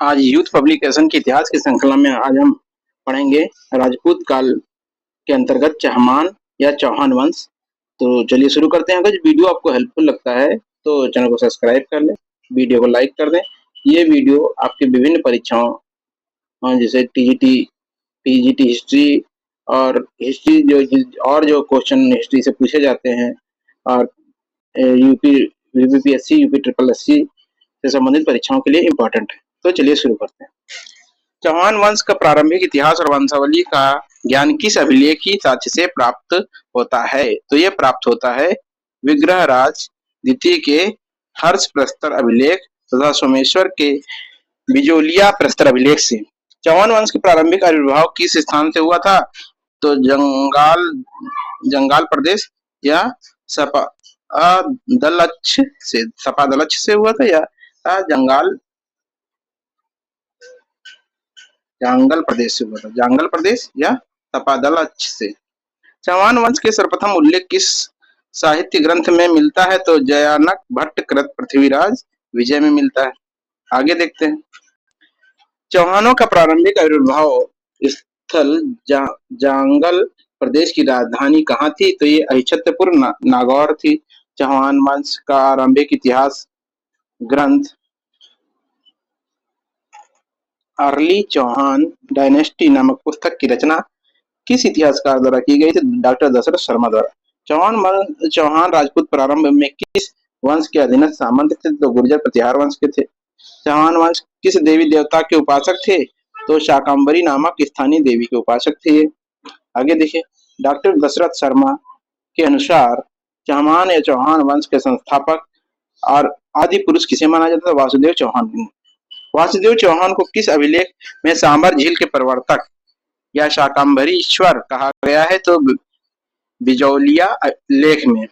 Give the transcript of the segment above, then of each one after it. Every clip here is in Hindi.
आज यूथ पब्लिकेशन के इतिहास की श्रृंखला में आज हम पढ़ेंगे राजपूत काल के अंतर्गत चहमान या चौहान वंश। तो चलिए शुरू करते हैं। अगर वीडियो आपको हेल्पफुल लगता है तो चैनल को सब्सक्राइब कर लें, वीडियो को लाइक कर दें। ये वीडियो आपकी विभिन्न परीक्षाओं जैसे टीजीटी, पीजीटी हिस्ट्री और हिस्ट्री जो क्वेश्चन हिस्ट्री से पूछे जाते हैं और UP UPPSC, UP triple SC से संबंधित परीक्षाओं के लिए इम्पोर्टेंट है। तो चलिए शुरू करते हैं। चौहान वंश का प्रारंभिक इतिहास और वंशावली का ज्ञान किस अभिलेखी साक्ष्य से प्राप्त होता है? तो यह प्राप्त होता है विग्रहराज द्वितीय के हर्ष प्रस्तर अभिलेख तथा सोमेश्वर के बिजोलिया प्रस्तर अभिलेख से। चौहान वंश के प्रारंभिक आविर्भाव किस स्थान से हुआ था? तो जंगाल प्रदेश या सपादलक्ष से हुआ था या जांगल प्रदेश से हुआ था, जांगल प्रदेश या सपादलक्ष से। चौहान वंश के सर्वप्रथम उल्लेख किस साहित्य ग्रंथ में मिलता है? तो जयानक भट्ट कृत पृथ्वीराज विजय में मिलता है। आगे देखते हैं। चौहानों का प्रारंभिक आविर्भाव स्थल जांगल प्रदेश की राजधानी कहाँ थी? तो ये अहिच्छत्रपुर नागौर थी। चौहान वंश का आरंभिक इतिहास ग्रंथ अर्ली चौहान डायनेस्टी नामक पुस्तक की रचना किस इतिहासकार द्वारा की गई थी? डॉक्टर दशरथ शर्मा द्वारा। चौहान राजपूत प्रारंभ में किस वंश के अधीनस्थ सामंत थे? तो गुर्जर प्रतिहार वंश के थे। चौहान वंश किस देवी देवता के उपासक थे? तो शाकंभरी नामक स्थानीय देवी के उपासक थे। आगे देखिए। डॉक्टर दशरथ शर्मा के अनुसार चौहान या चौहान वंश के संस्थापक और आदि पुरुष किसे माना जाता है? वासुदेव चौहान। वासुदेव चौहान को किस अभिलेख में सांबर झील के प्रवर्तक या शाकंभरी ईश्वर कहा गया है? तो बिजौलिया लेख में।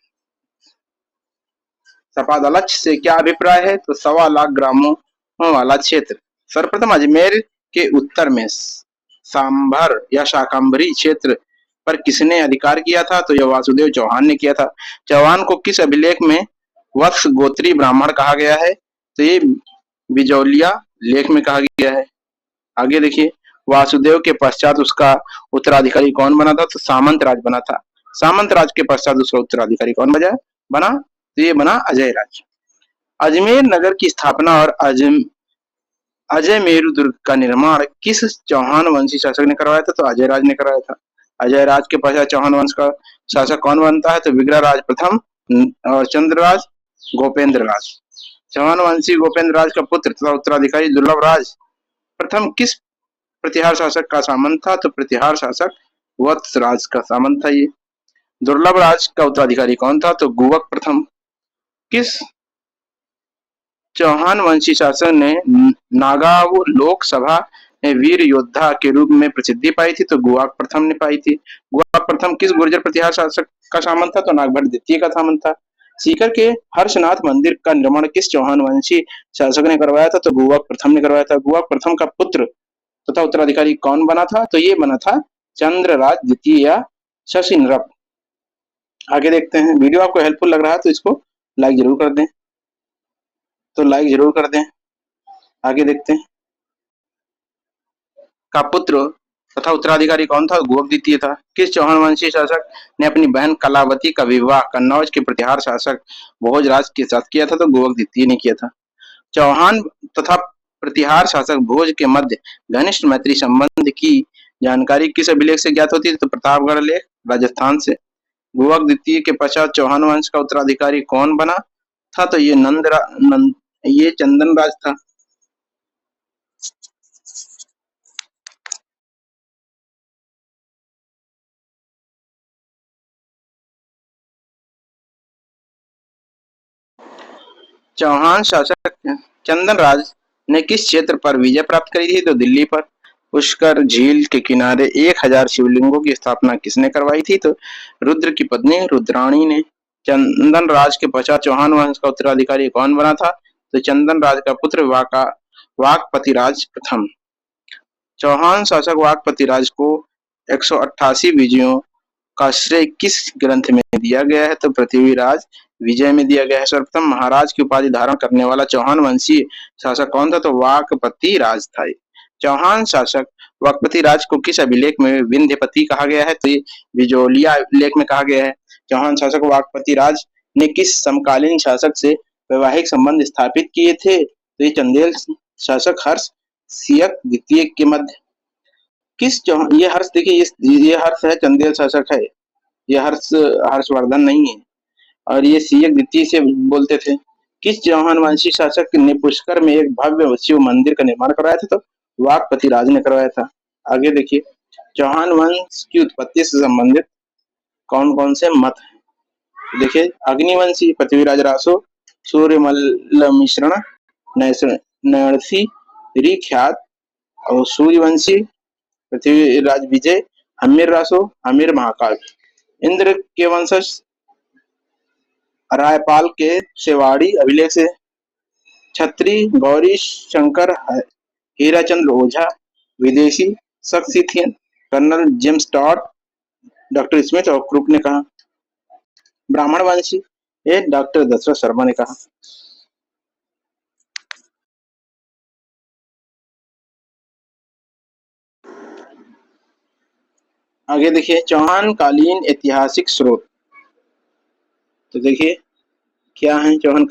सपादलक्ष से क्या अभिप्राय है? तो 1.25 लाख ग्रामों वाला क्षेत्र। सर्वप्रथम अजमेर के उत्तर में सांभर या शाकंभरी क्षेत्र पर किसने अधिकार किया था? तो यह वासुदेव चौहान ने किया था। चौहान को किस अभिलेख में वत्स गोत्री ब्राह्मण कहा गया है? तो ये बिजौलिया लेख में कहा गया है। आगे देखिए। वासुदेव के पश्चात उसका उत्तराधिकारी कौन बना था? तो सामंत राज बना था। सामंत राज के पश्चात उसका उत्तराधिकारी कौन बना? तो ये बना अजय राज। अजमेर नगर की स्थापना और अजयमेरु दुर्ग का निर्माण किस चौहान वंशी शासक ने करवाया था? तो अजय राज ने करवाया था। अजय राज के पश्चात चौहान वंश का शासक कौन बनता है? तो विग्रहराज प्रथम और चंद्रराज गोपेंद्र राज। चौहान वंशी गोपेंद्र राज का पुत्र तथा उत्तराधिकारी दुर्लभ राज प्रथम किस प्रतिहार शासक का सामंत था? तो प्रतिहार शासक वत्स राज का सामंत था। ये दुर्लभ राज का उत्तराधिकारी कौन था? तो गुवक प्रथम। किस चौहान वंशी शासक ने नागाव लोकसभा में वीर योद्धा के रूप में प्रसिद्धि पाई थी? तो गुवाक प्रथम ने पाई थी। गुवाक प्रथम किस गुर्जर प्रतिहार शासक का सामंत था? तो नागभट्ट द्वितीय का सामंत था। सीकर के हर्षनाथ मंदिर का निर्माण किस चौहान वंशी शासक ने करवाया था? तो गुवाक प्रथम ने करवाया था। गुवाक प्रथम का पुत्र तथा उत्तराधिकारी कौन बना था? तो ये बना था चंद्रराज द्वितीय या शशि नृप। आगे देखते हैं। वीडियो आपको हेल्पफुल लग रहा है तो इसको लाइक जरूर कर दें। आगे देखते हैं। का पुत्र तथा उत्तराधिकारी कौन था? गुवक द्वितीय था। किस चौहान वंशी शासक ने अपनी बहन कलावती का विवाह कन्नौज के प्रतिहार शासक भोजराज के साथ किया था? तो गुवक द्वितीय ने किया था। चौहान तथा प्रतिहार शासक भोज के मध्य घनिष्ठ मैत्री संबंध की जानकारी किस अभिलेख से ज्ञात होती है? तो प्रतापगढ़ लेख राजस्थान से। गुवक द्वितीय के पश्चात चौहान वंश का उत्तराधिकारी कौन बना था? तो ये चंदन राज था। चौहान शासक चंदन राज ने किस क्षेत्र पर विजय प्राप्त करी थी? तो दिल्ली पर। पुष्कर झील के किनारे 1000 शिवलिंगों की स्थापना किसने करवाई थी? तो रुद्र की पत्नी रुद्राणी ने। चंदन राज के पश्चात चौहान वंश का उत्तराधिकारी कौन बना था? तो चंदन राज का पुत्र वाकपति राज प्रथम। चौहान शासक वाकपति राज को 188 विजयों का श्रेय किस ग्रंथ में दिया गया है? तो पृथ्वीराज विजय में दिया गया है। सर्वप्रथम महाराज की उपाधि धारण करने वाला चौहान वंशीय शासक कौन था? तो वाकपति राज था। चौहान शासक वाकपति राज को किस अभिलेख में विंध्यपति कहा गया है? तो ये बिजोलिया अभिलेख में कहा गया है। चौहान शासक वाकपति राज ने किस समकालीन शासक से वैवाहिक संबंध स्थापित किए थे? तो ये चंदेल शासक हर्ष सियक द्वितीय के मध्य ये हर्ष देखिए, ये हर्ष है, चंदेल शासक है। ये हर्षवर्धन नहीं है। और ये सियक द्वितीय से बोलते थे। किस चौहान वंशी शासक ने पुष्कर में एक भव्य शिव मंदिर का निर्माण करवाया था? तो वाकपति राज ने करवाया था। आगे देखिए, चौहान वंश की उत्पत्ति से संबंधित कौन कौन से मत हैं? देखिए, अग्निवंशी पृथ्वीराज रासो, सूर्यमल्ल मिश्रण, नरसी ख्यात, और सूर्यवंशी पृथ्वीराज विजय, हमीर रासो, हमीर महाकाल। इंद्र के वंशज रायपाल के सेवाड़ी अभिलेख से छत्री गौरी शंकर हीराचंद्र ओझा, विदेशी शख्सियत colonel James Tod, doctor Smith और क्रूक ने कहा। ब्राह्मण वंशी ये डॉक्टर दशरथ शर्मा ने कहा। आगे देखिए, चौहान कालीन ऐतिहासिक स्रोत। तो देखिए क्या है चौहान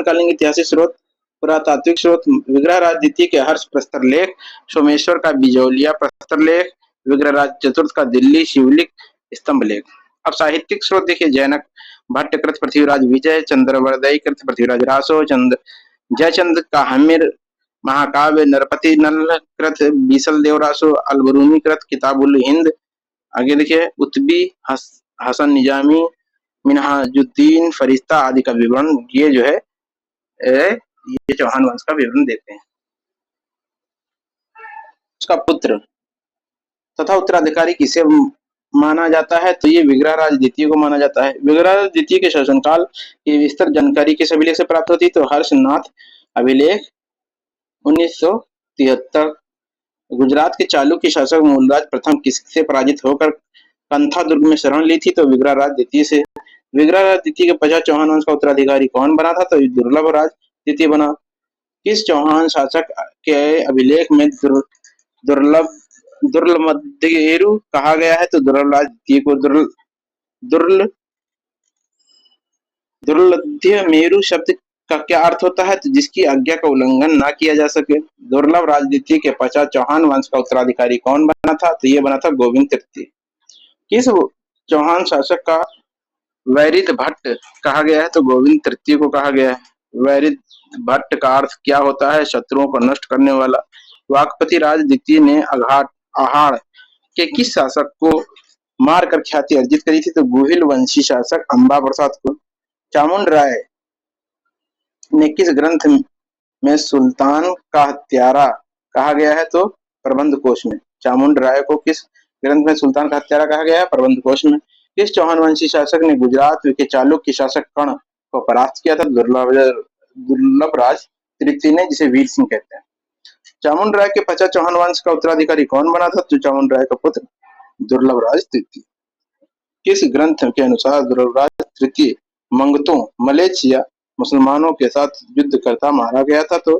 कालीन ऐतिहासिक स्रोत। पुरातात्विक स्रोत विग्रहराज द्वितीय के हर्ष प्रस्तर लेख, सोमेश्वर का बिजौलिया प्रस्तर लेख, विग्रहराज चतुर्थ का दिल्ली शिवलिक स्तंभ लेख। अब साहित्यिक स्रोत देखिए, जैनक भट्ट कृत पृथ्वीराज विजय, चंद्रवरदई कृत पृथ्वीराज रासो, जयचंद का हमीर महाकाव्य, नरपति नल कृत बीसल देव रासो, अलबरूनी कृत किताबुल हिंद। आगे देखिए, उत्बी हसन निजामी, मिनहाजुद्दीन फरिश्ता आदि का विवरण ये जो है ये चौहान वंश का विवरण देते हैं। उसका पुत्र तथा उत्तराधिकारी किसे माना जाता है? तो ये विग्रहराज द्वितीय को माना जाता है। विग्रहराज द्वितीय के शासनकाल की विस्तृत जानकारी किस अभिलेख से प्राप्त होती? तो हर्षनाथ अभिलेख 1973। गुजरात के चालुक्य शासक मूलराज प्रथम किससे पराजित होकर कंथा दुर्ग में शरण ली थी? तो विग्रहराज द्वितीय से। विग्रहराज द्वितीय के पश्चात चौहान वंश का उत्तराधिकारी कौन बना था? तो दुर्लभ राज द्वितीय बना। किस चौहान शासक के अभिलेख में दुर्लभ दुर्लमध्येरु कहा गया है? तो दुर्लभ राज द्वितीय को दुर्लभ्य मेरु शब्द का क्या अर्थ होता है? तो जिसकी आज्ञा का उल्लंघन ना किया जा सके। दुर्लभ राज द्वितीय के पश्चात चौहान वंश का उत्तराधिकारी कौन बना था? तो ये बना था गोविंद तृतीय। किस चौहान शासक का वैरिद भट्ट कहा गया है? तो गोविंद तृतीय को कहा गया है। वैरिद भट्ट का अर्थ क्या होता है? शत्रुओं को नष्ट करने वाला। वाकपति राज द्वितीय ने आहाड़ के किस शासक को मारकर ख्याति अर्जित करी थी? तो गुहिल वंशी शासक अंबा प्रसाद को। चामुंड राय ने किस ग्रंथ में सुल्तान का हत्यारा कहा गया है? तो प्रबंध कोश में। चामुंड राय को किस ग्रंथ में सुल्तान का हत्यारा कहा गया है? प्रबंध कोश में। किस चौहान वंशी शासक ने गुजरात के चालुक्य शासक कर्ण को परास्त किया था? दुर्लभ राज तृतीय ने, जिसे वीर सिंह कहते हैं। चामुंड राय के पश्चात चौहान वंश का उत्तराधिकारी कौन बना था? तो चामुंड राय का पुत्र दुर्लभ राज तृतीय। किस ग्रंथ के अनुसार दुर्लभ राज तृतीय मंगतों मलेशिया मुसलमानों के साथ युद्ध करता मारा गया था? तो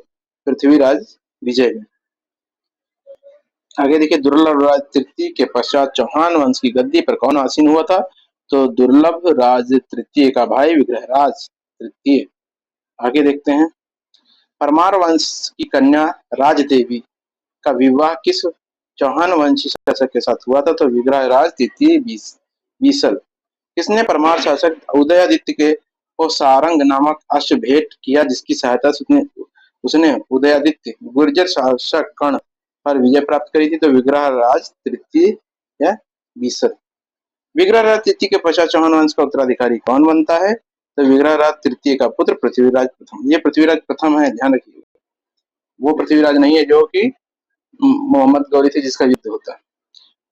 पृथ्वीराज विजय में। आगे देखिए, दुर्लभ राज तृतीय के पश्चात चौहान वंश की गद्दी पर कौन आसीन हुआ था? तो दुर्लभ राज तृतीय का भाई विग्रहराज तृतीय। आगे देखते हैं, परमार वंश की कन्या राजदेवी का विवाह किस चौहान वंशी शासक के साथ हुआ था? तो विग्रहराज तृतीय बीसल। किसने परमार शासक उदयादित्य के को सारंग नामक अश्व भेंट किया, जिसकी सहायता से उसने उदयादित्य गुर्जर शासक कर्ण पर विजय प्राप्त करी थी? तो विग्रहराज तृतीय या बीसल। विग्रहराज तृतीय के पश्चात चौहान वंश का उत्तराधिकारी कौन बनता है? तो विग्रहराज तृतीय का पुत्र पृथ्वीराज प्रथम। ये पृथ्वीराज प्रथम है, ध्यान रखिए। वो पृथ्वीराज नहीं है जो कि मोहम्मद गौरी से जिसका युद्ध होता है।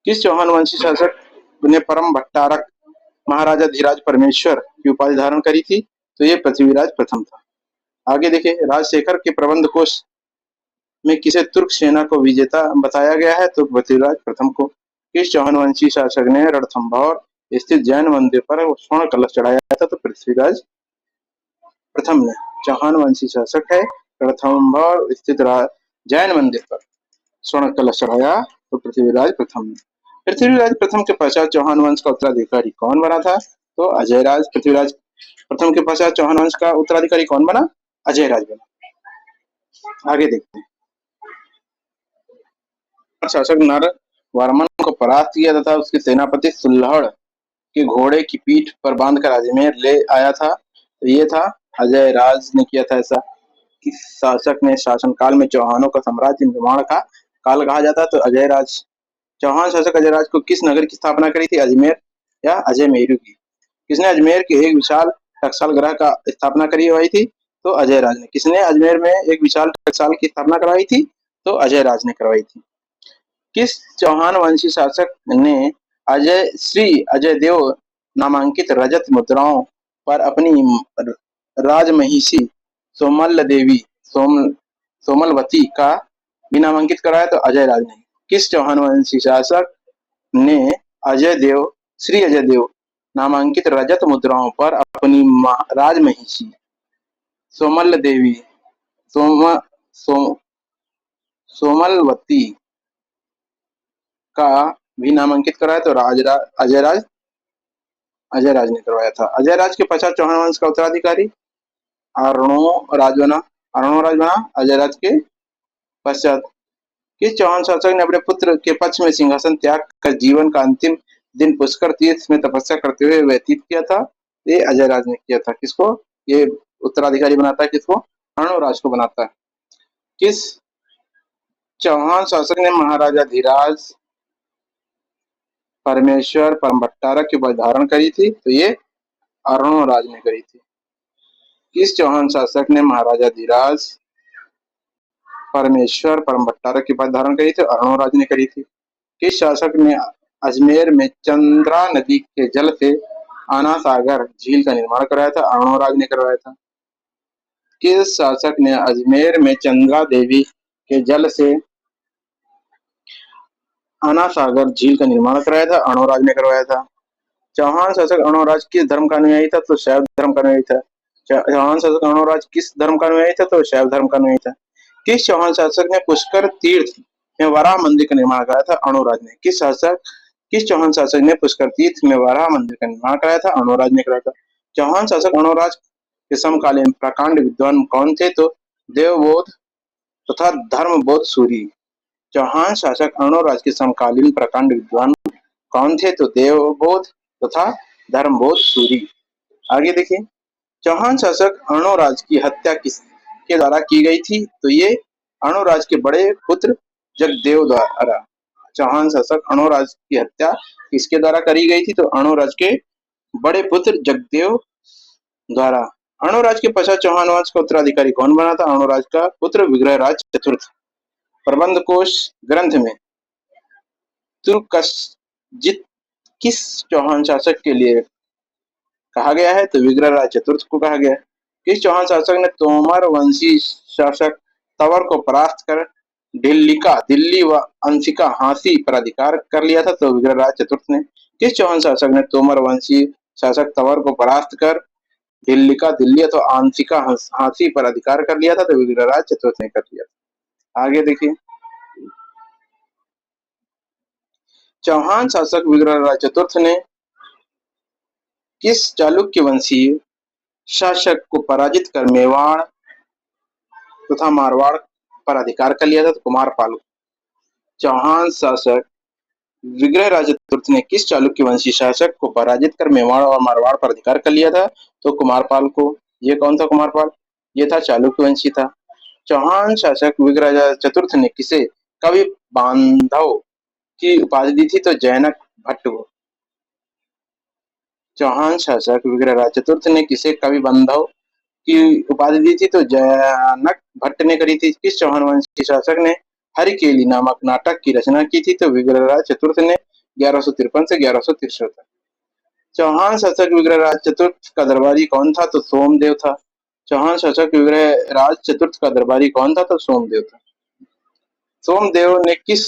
किस चौहान वंशी शासक ने परम भट्टारक महाराजा धीराज परमेश्वर की उपाधि धारण करी थी? तो ये पृथ्वीराज प्रथम था। आगे देखिए, राजशेखर के प्रबंध कोश में किसे तुर्क सेना को विजेता बताया गया है? तो पृथ्वीराज प्रथम को। किस चौहान वंशी शासक ने रणथंभौर स्थित जैन मंदिर पर स्वर्ण कलश चढ़ाया था? तो पृथ्वीराज प्रथम ने। चौहान वंशी शासक है, रणथंभौर स्थित जैन मंदिर पर स्वर्ण कलश चढ़ाया तो पृथ्वीराज प्रथम ने। पृथ्वीराज प्रथम के पश्चात चौहान वंश का उत्तराधिकारी कौन बना था? तो अजयराज। पृथ्वीराज प्रथम के पश्चात चौहान वंश का उत्तराधिकारी कौन बना? अजयराज बना। आगे देखते हैं। शासक नर वर्मन को परास्त किया तथा उसके सेनापति सुल्हड़ के घोड़े की पीठ पर बांधकर अजमेर ले आया था? तो ये था अजयराज ने किया था ऐसा। किस शासक ने शासनकाल में चौहानों का साम्राज्य निर्माण का काल कहा जाता है? तो अजयराज। चौहान शासक अजयराज को किस नगर की स्थापना करी थी? अजमेर या अजयमेरू की। किसने अजमेर के एक विशाल टकसाल ग्रह का स्थापना करवाई थी? तो अजयराज ने। किसने अजमेर में एक विशाल टकसाल की स्थापना करवाई थी? तो अजयराज ने करवाई थी। किस चौहान वंशी शासक ने अजय देव नामांकित रजत मुद्राओं पर अपनी राजमहिषी सोमलवती का भी नामांकित कराया? तो अजयराज ने। किस चौहान वंशी शासक ने श्री अजयदेव नामांकित रजत मुद्राओं पर अपनी राजमहिषी सोमल देवी सोम सो, सोमलवती का भी नामांकित कराया? तो अजयराज ने करवाया था। अजयराज के पश्चात चौहान वंश का उत्तराधिकारी अरणोराज बना अजयराज के पश्चात। किस चौहान शासक ने अपने पुत्र के पक्ष में सिंहासन त्याग कर जीवन का अंतिम दिन पुष्कर तीर्थ में तपस्या करते हुए व्यतीत किया था? ये अजयराज ने किया था। किसको ये उत्तराधिकारी बनाता है? किसको? अरणोराज को बनाता है। किस चौहान शासक ने महाराजा धीराज परमेश्वर परमभट्टारक की उपाधि धारण करी थी? तो ये अरणोराज ने करी थी। किस चौहान शासक ने महाराजा धीराज परमेश्वर परमभट्टारक की उपाधि धारण करी थी? अरणोराज ने करी थी। किस शासक ने अजमेर में चंद्रा नदी के जल से आना सागर झील का निर्माण कराया था? अरणोराज ने करवाया था। किस शासक ने अजमेर में चंद्रा देवी के जल से आना सागर झील का निर्माण कराया था? अरणोराज ने करवाया था। चौहान शासक अरणोराज किस धर्म का अनुयायी था? तो शैव धर्म का अनुयायी था। चौहान शासक अरणोराज किस धर्म का अनुयायी था? तो शैव धर्म का अनुयायी था। किस चौहान शासक ने पुष्कर तीर्थ में वराह मंदिर का निर्माण कराया था? अरणोराज ने। किस चौहान शासक ने पुष्कर तीर्थ में वराह मंदिर का निर्माण कराया था? अरणोराज ने कराया था। चौहान शासक अरणोराज के समकालीन प्रकांड विद्वान कौन थे? तो देवबोध तथा धर्मबोध सूरी। चौहान शासक अरणोराज के समकालीन प्रकांड विद्वान कौन थे? तो देवबोध तथा धर्मबोध सूरी। आगे देखिए। चौहान शासक अरणोराज की हत्या किसके द्वारा की गई थी? तो ये अरणोराज के बड़े पुत्र जगदेव द्वारा। चौहान शासक अरणोराज की हत्या किसके द्वारा करी गई थी? तो अरणोराज के बड़े पुत्र जगदेव द्वारा। अरणोराज के पश्चात चौहान वंश का उत्तराधिकारी कौन बना था? अरणोराज का पुत्र विग्रहराज चतुर्थ। प्रबंध कोश ग्रंथ में तुर्कसजित किस चौहान शासक के लिए कहा गया है? तो विग्रहराज चतुर्थ को कहा गया है। किस चौहान शासक ने तोमर वंशी शासक तंवर को परास्त कर दिल्ली व अंशिका हांसी पर अधिकार कर लिया था? तो विग्रहराज चतुर्थ ने। किस चौहान शासक ने तोमर वंशी शासक तंवर को परास्त कर दिल्ली अथवा आंशिका हांसी पर अधिकार कर लिया था? तो विग्रहराज चतुर्थ ने कर लिया था। आगे देखिए। चौहान शासक विग्रहराज चतुर्थ ने किस चालुक्य वंशीय शासक को पराजित कर मेवाड़ तथा मारवाड़ पर अधिकार कर लिया था? तो कुमारपाल। चौहान शासक विग्रहराज चतुर्थ ने किस चालुक्य वंशी शासक को पराजित कर मेवाड़ और मारवाड़ पर अधिकार कर लिया था? तो कुमारपाल को। ये कौन था कुमारपाल? ये था चालुक्य वंशी था। चौहान शासक विग्रहराज चतुर्थ ने किसे कवि बांधव की उपाधि दी थी? तो जैनक भट्ट को। चौहान शासक विग्रहराज चतुर्थ ने किसे कवि बांधव की उपाधि दी थी? तो जैनक भट्ट ने करी थी। किस चौहान वंश के शासक ने हरिकेली नामक नाटक की रचना की थी? तो विग्रहराज चतुर्थ ने 1153 से 1163 तक। चौहान शासक विग्रहराज चतुर्थ का दरबारी कौन था? तो सोमदेव था। चौहान शासक विग्रहराज चतुर्थ का दरबारी कौन था? तो सोमदेव था। सोमदेव ने किस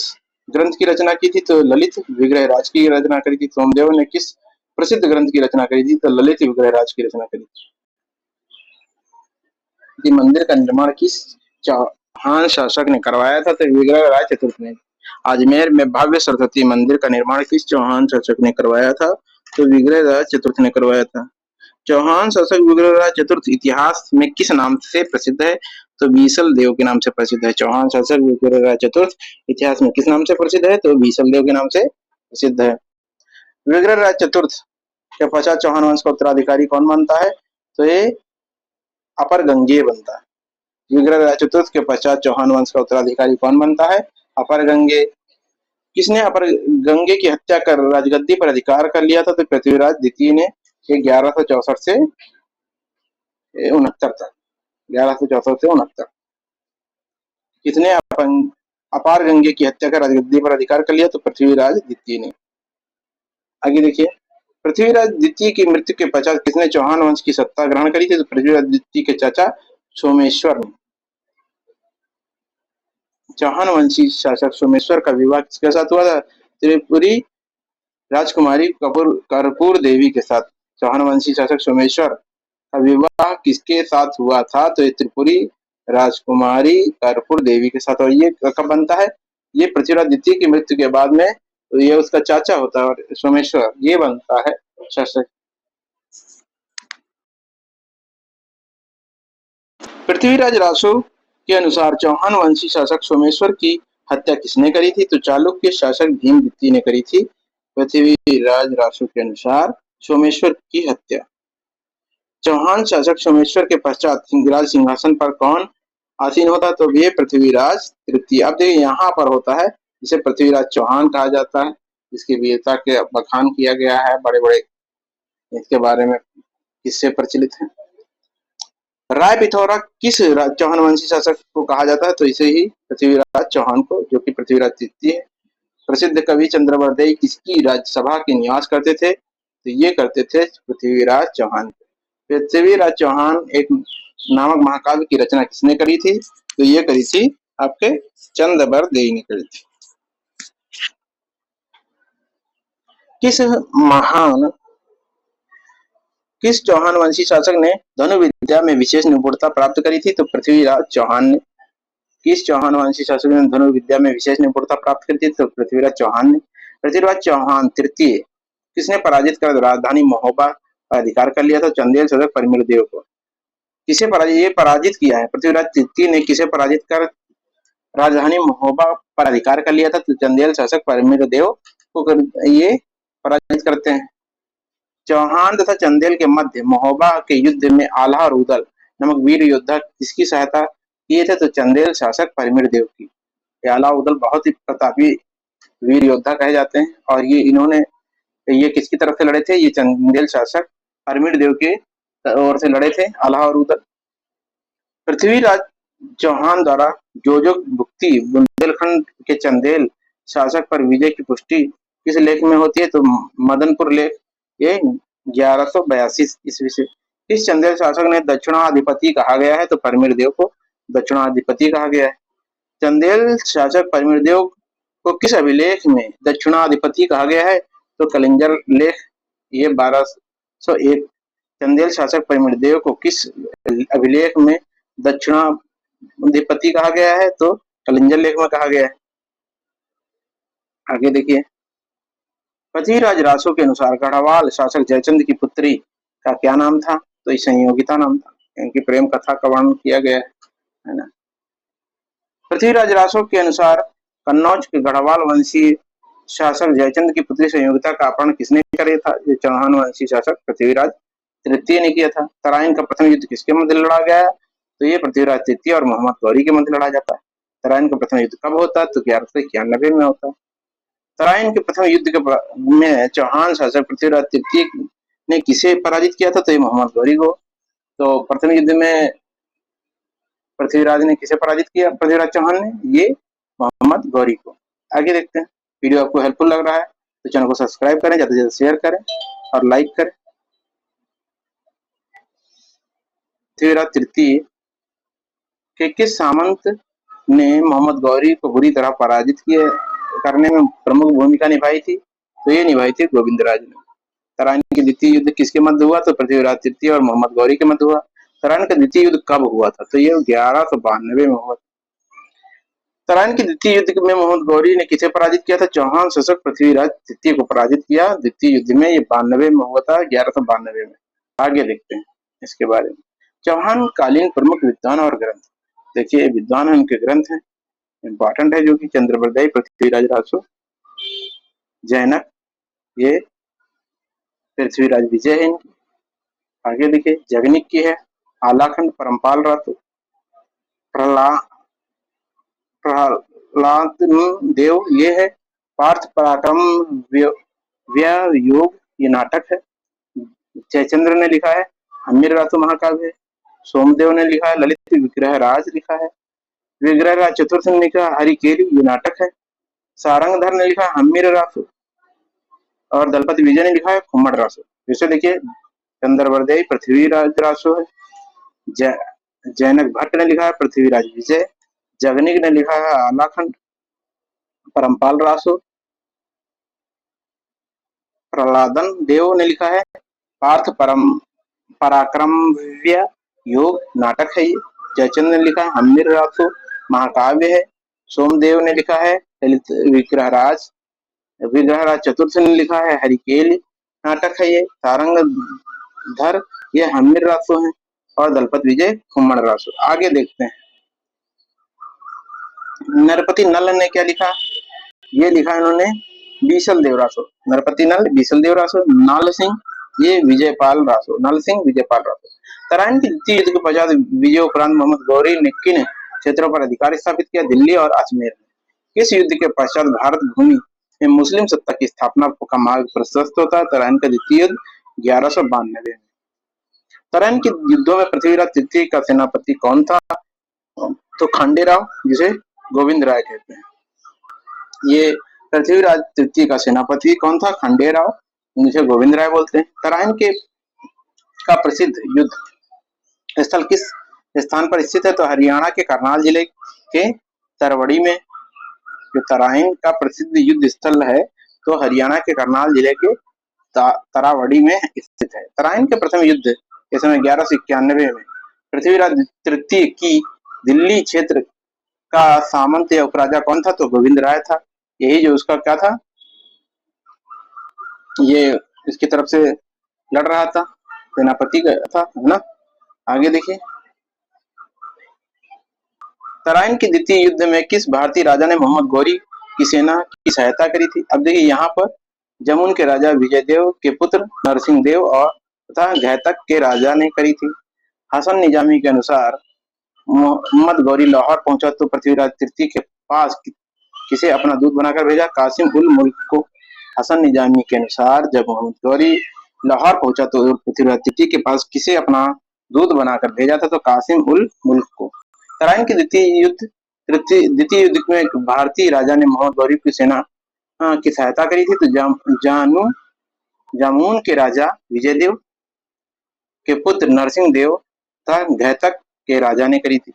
ग्रंथ की रचना की थी? तो ललित। विग्रहराज की रचना करी थी। सोमदेव ने किस प्रसिद्ध ग्रंथ की रचना करी थी? तो ललित विग्रहराज की रचना करी थी। मंदिर का निर्माण किस चौहान शासक ने करवाया था? तो विग्रहराज चतुर्थ ने। अजमेर में भव्य सरस्वती मंदिर का निर्माण किस चौहान शासक ने करवाया था? तो विग्रहराज चतुर्थ ने करवाया था। चौहान शासक विग्रहराज चतुर्थ इतिहास में किस नाम से प्रसिद्ध है? तो बीसल देव के नाम से प्रसिद्ध है। चौहान शासक विग्रहराज चतुर्थ इतिहास में किस नाम से प्रसिद्ध है? तो बीसल देव के नाम से प्रसिद्ध है। विग्रहराज चतुर्थ के पश्चात चौहान वंश का उत्तराधिकारी कौन बनता है? तो ये अपर गंगेय बनता है। विग्रहराज चतुर्थ के पश्चात चौहान वंश का उत्तराधिकारी कौन बनता है? अपर गंगेय। किसने अपर गंगे की हत्या कर राजगद्दी पर अधिकार कर लिया था? तो पृथ्वीराज द्वितीय ने। 1164 से 69 तक। 1164 से 69। किसने अपार गंगे की हत्या कर राजगद्दी पर अधिकार कर लिया? तो पृथ्वीराज द्वितीय ने। आगे देखिए, पृथ्वीराज द्वितीय की मृत्यु के पश्चात किसने चौहान वंश की सत्ता ग्रहण करी थी? तो पृथ्वीराज द्वितीय के चाचा सोमेश्वर ने। चौहान वंशी शासक सोमेश्वर का विवाह किसके साथ हुआ था? त्रिपुरी राजकुमारी कर्पूर देवी के साथ। चौहान वंशी शासक सोमेश्वर का विवाह किसके साथ हुआ था? तो ये त्रिपुरी राजकुमारी कर्पूर देवी के साथ। और ये कब बनता है? ये पृथ्वीराज द्वितीय की मृत्यु के बाद में। तो ये उसका चाचा होता है और सोमेश्वर ये बनता है शासक। पृथ्वीराज रासो के अनुसार चौहान वंशी शासक सोमेश्वर की हत्या किसने करी थी? तो चालुक्य शासक भीम द्वितीय ने करी थी। पृथ्वीराज रासो के अनुसार सोमेश्वर की हत्या। चौहान शासक सोमेश्वर के पश्चात सिंहराज सिंहासन पर कौन आसीन होता? तो ये पृथ्वीराज तृतीय। अब देखिए यहाँ पर होता है जिसे पृथ्वीराज चौहान कहा जाता है, जिसकी वीरता के बखान किया गया है। बड़े बड़े इसके बारे में किससे प्रचलित है। राय पिथौरा किस चौहान वंशी शासक को कहा जाता है? तो इसे ही पृथ्वीराज चौहान को, जो कि पृथ्वीराज तृतीय है। प्रसिद्ध कवि चंद्रवर्देय किसकी राज्यसभा के निवास करते थे? तो ये करते थे पृथ्वीराज चौहान। पृथ्वीराज चौहान एक नामक महाकाव्य की रचना किसने करी थी? तो ये करी थी आपके चंद्रवर्देय ने करी थी। किस चौहान वंशी शासक ने धनुर्विद्या में विशेष निपुणता प्राप्त करी थी? तो पृथ्वीराज चौहान ने। किस चौहान वंशी शासक ने धनुर्विद्या में विशेष निपुणता प्राप्त करी थी? तो पृथ्वीराज चौहान ने। पृथ्वीराज चौहान तृतीय किसने पराजित कर राजधानी महोबा का अधिकार कर लिया था? चंदेल शासक परिमिरदेव को। किसे पराजित किया है? पृथ्वीराज तृतीय ने किसे पराजित कर राजधानी महोबा पर अधिकार कर लिया था? तो चंदेल शासक परिमिरदेव को ये पराजित करते हैं। चौहान तथा चंदेल के मध्य महोबा के युद्ध में आल्हा और उदल नामक वीर योद्धा किसकी सहायता किए थे? तो चंदेल शासक परिमिरदेव की। आल्हा उदल बहुत ही प्रतापी वीर योद्धा कहे जाते हैं और ये किसकी तरफ से लड़े थे? ये चंदेल शासक परिमिरदेव के ओर से लड़े थे, आल्हा और उदल। पृथ्वीराज चौहान द्वारा जोजो भुक्ति बुंदेलखंड के चंदेल शासक पर विजय की पुष्टि किस लेख में होती है? तो मदनपुर लेख, ये 1182 ईस्वी से। इस चंदेल शासक ने दक्षिणाधिपति कहा गया है? तो परिमिरदेव को दक्षिणाधिपति कहा गया है। चंदेल शासक परिमिरदेव को किस अभिलेख में दक्षिणाधिपति कहा गया है? तो कलिंगर लेख, ये 1201। चंदेल शासक परिमिरदेव को किस अभिलेख में दक्षिणाधिपति कहा गया है? तो कलिंगर लेख में कहा गया है। आगे देखिए, पृथ्वीराज रासो के अनुसार गढ़वाल शासक जयचंद की पुत्री का क्या नाम था? तो इस संयोगिता नाम था। इनकी प्रेम कथा का वर्णन किया गया है ना। पृथ्वीराज रासो के अनुसार कन्नौज के गढ़वाल वंशी शासक जयचंद की पुत्री संयोगिता का अपहरण किसने किया था? ये चौहान वंशी शासक पृथ्वीराज तृतीय ने किया था। तराइन का प्रथम युद्ध किसके मध्य लड़ा गया? तो ये पृथ्वीराज तृतीय और मोहम्मद गौरी के मध्य लड़ा जाता है। तराइन का प्रथम युद्ध कब होता है? तो 1191 में होता है। तराइन के प्रथम युद्ध में चौहान शासक पृथ्वीराज तृतीय ने किसे पराजित किया था? तो ये मोहम्मद गौरी को। तो प्रथम युद्ध में पृथ्वीराज ने किसे पराजित किया? पृथ्वीराज चौहान ने, ये मोहम्मद गौरी को। आगे देखते हैं। वीडियो आपको हेल्पफुल लग रहा है तो चैनल को सब्सक्राइब करें, ज्यादा से ज्यादा शेयर करें और लाइक करें। पृथ्वीराज तृतीय के किस सामंत ने मोहम्मद गौरी को बुरी तरह पराजित करने में प्रमुख भूमिका निभाई थी? तो ये निभाई थी गोविंदराज ने। तराइन के द्वितीय युद्ध किसके मध्य हुआ? तो पृथ्वीराज तृतीय और मोहम्मद गौरी के मध्य हुआ। तराइन का द्वितीय युद्ध कब हुआ था? तो ये 1192 में हुआ। तराइन के द्वितीय युद्ध में मोहम्मद गौरी ने किसे पराजित किया था? चौहान शासक पृथ्वीराज तृतीय को पराजित किया द्वितीय युद्ध में। ये 92 में हुआ था, 1192 में। आगे देखते हैं इसके बारे में। चौहान कालीन प्रमुख विद्वान और ग्रंथ। देखिए विद्वान है, उनके ग्रंथ हैं, इंपॉर्टेंट है, जो कि चंद्रबरदाई, पृथ्वीराज रासो, जैनक, ये पृथ्वीराज विजय है इनकी। आगे देखिए जगनिक की है, आलाखंड, परमपाल रासो, प्रहलाद देव ये है, पार्थ पराक्रम योग ये नाटक है, जयचंद्र ने लिखा है, हमीर रासो महाकाव्य है, सोमदेव ने लिखा है, ललित विग्रह राज लिखा है, विग्रह राज चतुर्थ ने लिखा हरिकेली ये नाटक है, सारंगधर ने लिखा है हमीर रासो, और दलपति विजय ने लिखा है खुम्मड़ रासो। जैसे देखिए चंद्रबरदाई पृथ्वीराज रासो है, जैनक भट्ट ने लिखा है पृथ्वीराज विजय, जगनिक ने लिखा है आलाखंड, परमपाल रासो, प्रहलादन देव ने लिखा है पार्थ पराक्रम्य योग नाटक है ये, जयचंद्र ने लिखा है हमीर रासो महाकाव्य है, सोमदेव ने लिखा है ललित विग्रहराज चतुर्थ ने लिखा है हरिकेल नाटक है ये, सारंगधर ये हमीर रासो है, और दलपत विजय खुम्मड़ रासो। आगे देखते हैं नरपति नल ने क्या लिखा? ये लिखा इन्होंने बीसल देव रासो, नरपति नल बीसल देव रासो, नाल सिंह ये विजयपाल रासो, नल सिंह विजयपाल रासो। तराइन के द्वितीय युद्ध के पश्चात विजय उपरांत मोहम्मद गौरी ने किन क्षेत्रों पर अधिकार स्थापित किया? दिल्ली और अजमेर में। इस युद्ध के पश्चात भारत भूमि में मुस्लिम सत्ता की स्थापना का मार्ग प्रशस्त होता है। तराइन का द्वितीय युद्ध 1192 में। तराइन के युद्धों में पृथ्वीराज तृतीय का सेनापति कौन था? तो खंडेराव, जिसे गोविंद राय कहते हैं। ये पृथ्वीराज तृतीय का सेनापति कौन था? खंडेराव, जिसे गोविंद राय बोलते हैं। तराइन के का प्रसिद्ध युद्ध स्थल किस स्थान पर स्थित है? तो हरियाणा के करनाल जिले के तरवड़ी में। जो तराइन का प्रसिद्ध युद्ध स्थल है तो हरियाणा के करनाल जिले के तरावड़ी में स्थित है। तराइन के प्रथम युद्ध के समय 1191 में पृथ्वीराज तृतीय की दिल्ली क्षेत्र का सामंत या उपराजा कौन था? तो गोविंद राय था। यही जो उसका क्या था, ये इसकी तरफ से लड़ रहा था, सेनापति था, है ना। आगे देखिए तराइन के द्वितीय युद्ध में किस भारतीय राजा ने मोहम्मद गौरी की सेना की सहायता करी थी? अब देखिए यहाँ पर जमुन के राजा विजय देव के पुत्र नरसिंह देव और तथा घैतक के राजा ने करी थी। हसन निजामी के अनुसार मोहम्मद गौरी लाहौर पहुंचा तो पृथ्वीराज तृतीय के पास किसे अपना दूत बनाकर भेजा? कासिम उल मुल्क को। हसन निजामी के अनुसार जब मोहम्मद गौरी लाहौर पहुंचा तो पृथ्वीराज तृतीय के पास किसे अपना दूत बनाकर भेजा था? तो कासिम उल मुल्क को। तराइन के द्वितीय युद्ध में भारतीय राजा ने मोहम्मद गौरी की सेना की सहायता करी थी। तो जामुन के राजा विजय देव के पुत्र नरसिंह देव तथा घैतक के राजा ने करी थी।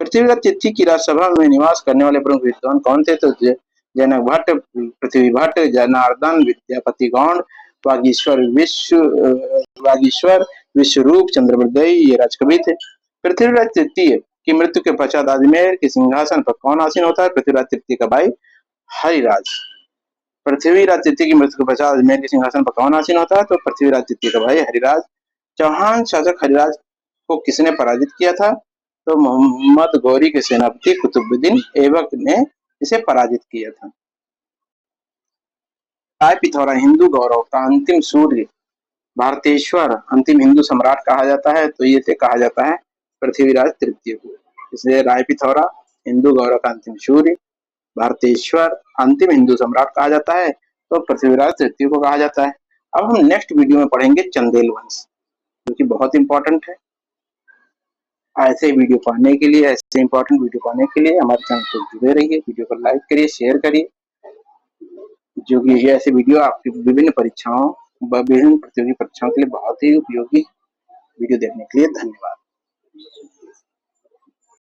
पृथ्वीराज तृतीय की राजसभा में निवास करने वाले प्रमुख विद्वान कौन थे? तो जनक भट्ट, पृथ्वी भट्ट, जनार्दन, विद्यापति गौड़, वागीश्वर, विश्वरूप, चंद्रबरदाई ये राजकवि थे। पृथ्वीराज तृतीय की मृत्यु के पश्चात अजमेर के सिंहासन पर कौन आसीन होता है? पृथ्वीराज तृतीय का भाई हरिराज। पृथ्वीराज तृतीय की मृत्यु के पश्चात अजमेर के सिंहासन पर कौन आसीन होता है? तो पृथ्वीराज तृतीय का भाई हरिराज। चौहान शासक हरिराज को किसने पराजित किया था? तो मोहम्मद गौरी के सेनापति कुतुबुद्दीन ऐबक ने इसे पराजित किया था। राय पिथौरा हिंदू गौरव का अंतिम सूर्य, भारतेश्वर अंतिम हिंदू सम्राट कहा जाता है। तो ये कहा जाता है पृथ्वीराज तृतीय को। इसलिए राय पिथौरा हिंदू गौरव का अंतिम सूर्य, भारतेश्वर अंतिम हिंदू सम्राट कहा जाता है, तो पृथ्वीराज तृतीय को कहा जाता है। अब हम नेक्स्ट वीडियो में पढ़ेंगे चंदेल वंश, जो कि बहुत इंपॉर्टेंट है। ऐसे वीडियो पाने के लिए, ऐसे इंपॉर्टेंट वीडियो पाने के लिए हमारे चैनल को जुड़े रहिए, वीडियो को लाइक करिए, शेयर करिए, जो कि ये ऐसे वीडियो आपकी विभिन्न परीक्षाओं, विभिन्न प्रतियोगी परीक्षाओं के लिए बहुत ही उपयोगी वीडियो देखने के लिए धन्यवाद।